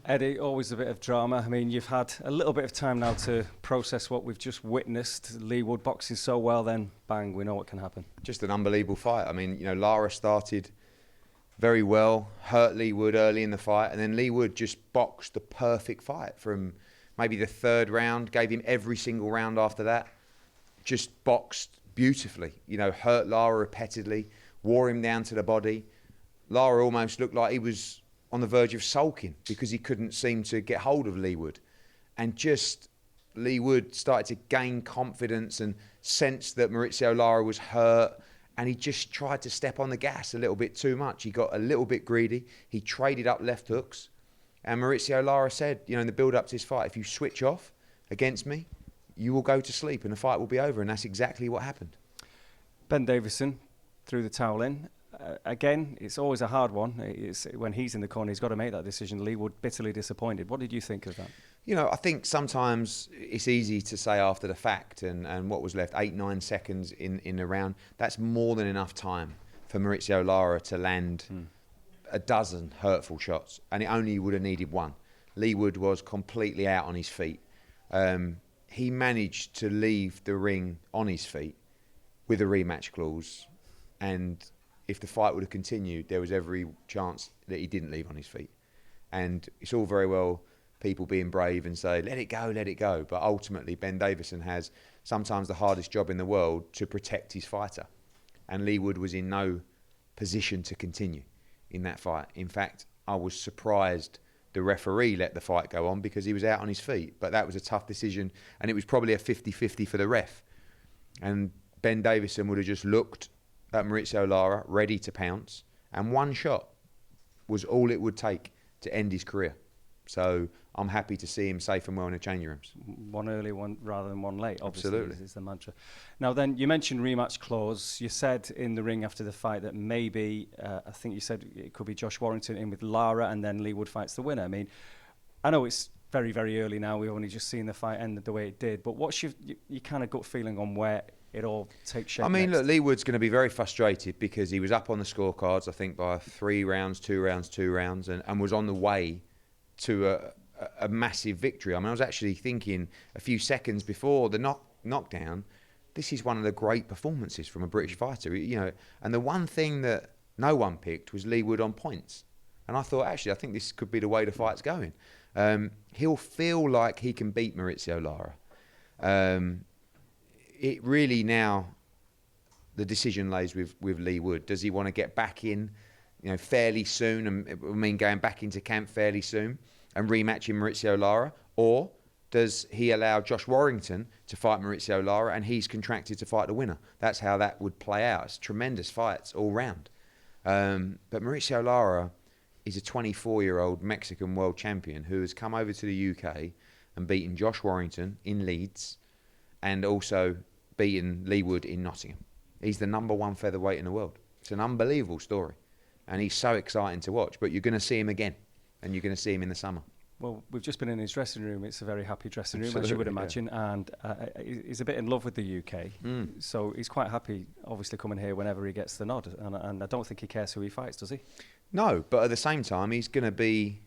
Eddie, always a bit of drama. I mean, you've had a little bit of time now to process what we've just witnessed. Leigh Wood boxing so well, then bang, we know what can happen. Just an unbelievable fight. I mean, Lara started very well, hurt Leigh Wood early in the fight, and then Leigh Wood just boxed the perfect fight from maybe the third round, gave him every single round after that, just boxed beautifully, hurt Lara repeatedly, wore him down to the body. Lara almost looked like he was on the verge of sulking because he couldn't seem to get hold of Leigh Wood. And just Leigh Wood started to gain confidence and sense that Mauricio Lara was hurt, and he just tried to step on the gas a little bit too much. He got a little bit greedy. He traded up left hooks. And Mauricio Lara said, in the build-up to this fight, if you switch off against me, you will go to sleep and the fight will be over. And that's exactly what happened. Ben Davison threw the towel in. Again, it's always a hard one. When he's in the corner, he's got to make that decision. Leigh Wood bitterly disappointed. What did you think of that? I think sometimes it's easy to say after the fact, and what was left, 8-9 seconds in the round, that's more than enough time for Mauricio Lara to land a dozen hurtful shots, and it only would have needed one. Leigh Wood was completely out on his feet. He managed to leave the ring on his feet with a rematch clause, and if the fight would have continued, there was every chance that he didn't leave on his feet. And it's all very well people being brave and say, let it go. But ultimately, Ben Davison has sometimes the hardest job in the world to protect his fighter. And Leigh Wood was in no position to continue in that fight. In fact, I was surprised the referee let the fight go on because he was out on his feet. But that was a tough decision, and it was probably a 50-50 for the ref. And Ben Davison would have just looked at Mauricio Lara, ready to pounce, and one shot was all it would take to end his career. So I'm happy to see him safe and well in the changing rooms. One early, one rather than one late, obviously. Absolutely. Is the mantra. Now then, you mentioned rematch clause. You said in the ring after the fight that maybe, I think you said it could be Josh Warrington in with Lara, and then Leigh Wood fights the winner. I mean, I know it's very, very early now. We've only just seen the fight end the way it did. But what's your kind of gut feeling on where it all takes shape? I mean, next? look, Leigh Wood's going to be very frustrated because he was up on the scorecards, I think, by 3 rounds, 2 rounds, and was on the way to a massive victory. I mean, I was actually thinking a few seconds before the knockdown, this is one of the great performances from a British fighter, and the one thing that no one picked was Leigh Wood on points. And I thought, actually, I think this could be the way the fight's going. He'll feel like he can beat Mauricio Lara. It really now, the decision lays with Leigh Wood. Does he want to get back in, fairly soon, and going back into camp fairly soon and rematching Mauricio Lara, or does he allow Josh Warrington to fight Mauricio Lara and he's contracted to fight the winner? That's how that would play out. It's tremendous fights all round. But Mauricio Lara is a 24-year-old Mexican world champion who has come over to the UK and beaten Josh Warrington in Leeds, and also beaten Leigh Wood in Nottingham. He's the #1 featherweight in the world. It's an unbelievable story. And he's so exciting to watch. But you're going to see him again. And you're going to see him in the summer. Well, we've just been in his dressing room. It's a very happy dressing room, Absolutely, as you would imagine. Yeah. And he's a bit in love with the UK. So he's quite happy, obviously, coming here whenever he gets the nod. And I don't think he cares who he fights, does he? No, but at the same time, he's going to be,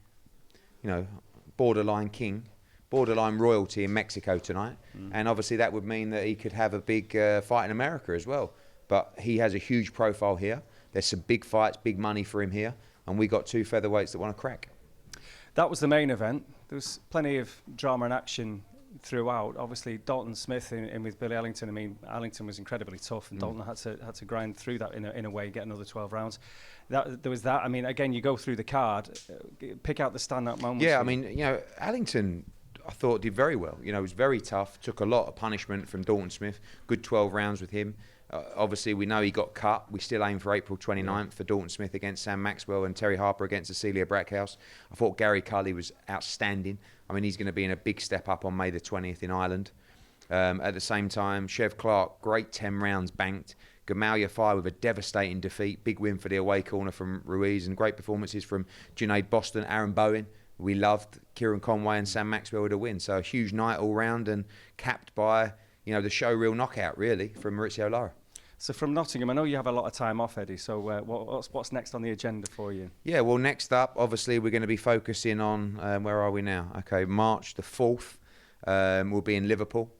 borderline king, borderline royalty in Mexico tonight. And obviously that would mean that he could have a big fight in America as well. But he has a huge profile here. There's some big fights, big money for him here. And we got 2 featherweights that want to crack. That was the main event. There was plenty of drama and action throughout. Obviously, Dalton Smith in with Billy Ellington. I mean, Ellington was incredibly tough, and Dalton had to grind through that in a way, get another 12 rounds. There was that. I mean, again, you go through the card, pick out the standout moments. Yeah, I mean, Ellington, I thought, did very well. Was very tough, took a lot of punishment from Dalton Smith. Good 12 rounds with him. Obviously, we know he got cut. We still aim for April 29th for Dalton Smith against Sam Maxwell and Terry Harper against Cecilia Brackhouse. I thought Gary Cully was outstanding. I mean, he's going to be in a big step up on May the 20th in Ireland. At the same time, Chev Clark, great 10 rounds banked. Gamaliel Fire with a devastating defeat. Big win for the away corner from Ruiz, and great performances from Junaid Boston, Aaron Bowen. We loved Kieran Conway and Sam Maxwell with a win. So a huge night all round, and capped by the showreel knockout, really, from Mauricio Lara. So from Nottingham, I know you have a lot of time off, Eddie. So what's next on the agenda for you? Yeah, well, next up, obviously, we're going to be focusing on, where are we now? Okay, March the 4th, we'll be in Liverpool.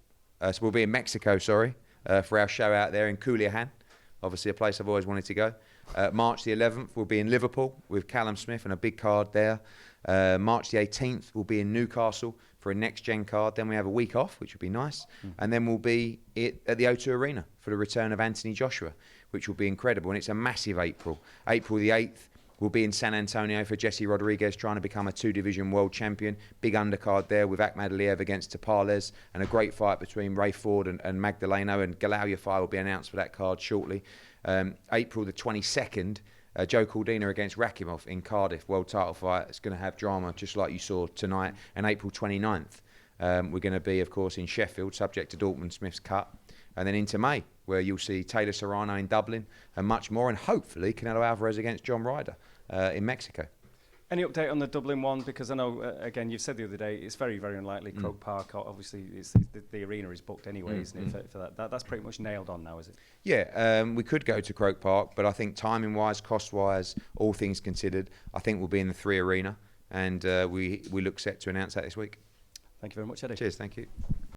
So we'll be in Mexico, sorry, for our show out there in Culiacan. Obviously, a place I've always wanted to go. March the 11th, we'll be in Liverpool with Callum Smith and a big card there. March the 18th, we'll be in Newcastle for a next-gen card. Then we have a week off, which would be nice. And then we'll be at the O2 Arena for the return of Anthony Joshua, which will be incredible. And it's a massive April. April the 8th, we'll be in San Antonio for Jesse Rodriguez trying to become a 2-division world champion. Big undercard there with Akhmad Aliyev against Tapales, and a great fight between Ray Ford and Magdaleno. And Galauya fight will be announced for that card shortly. April the 22nd, Joe Cordina against Rakimov in Cardiff, world title fight. It's going to have drama just like you saw tonight. And April 29th, we're going to be, of course, in Sheffield, subject to Dortmund Smith's cut. And then into May, where you'll see Taylor Serrano in Dublin and much more. And hopefully Canelo Alvarez against John Ryder in Mexico. Any update on the Dublin one? Because I know, again, you've said the other day, it's very, very unlikely. Croke Park, obviously, the arena is booked anyway, isn't it, for that? That's pretty much nailed on now, is it? Yeah, we could go to Croke Park, but I think timing-wise, cost-wise, all things considered, I think we'll be in the 3 Arena, and we look set to announce that this week. Thank you very much, Eddie. Cheers, thank you.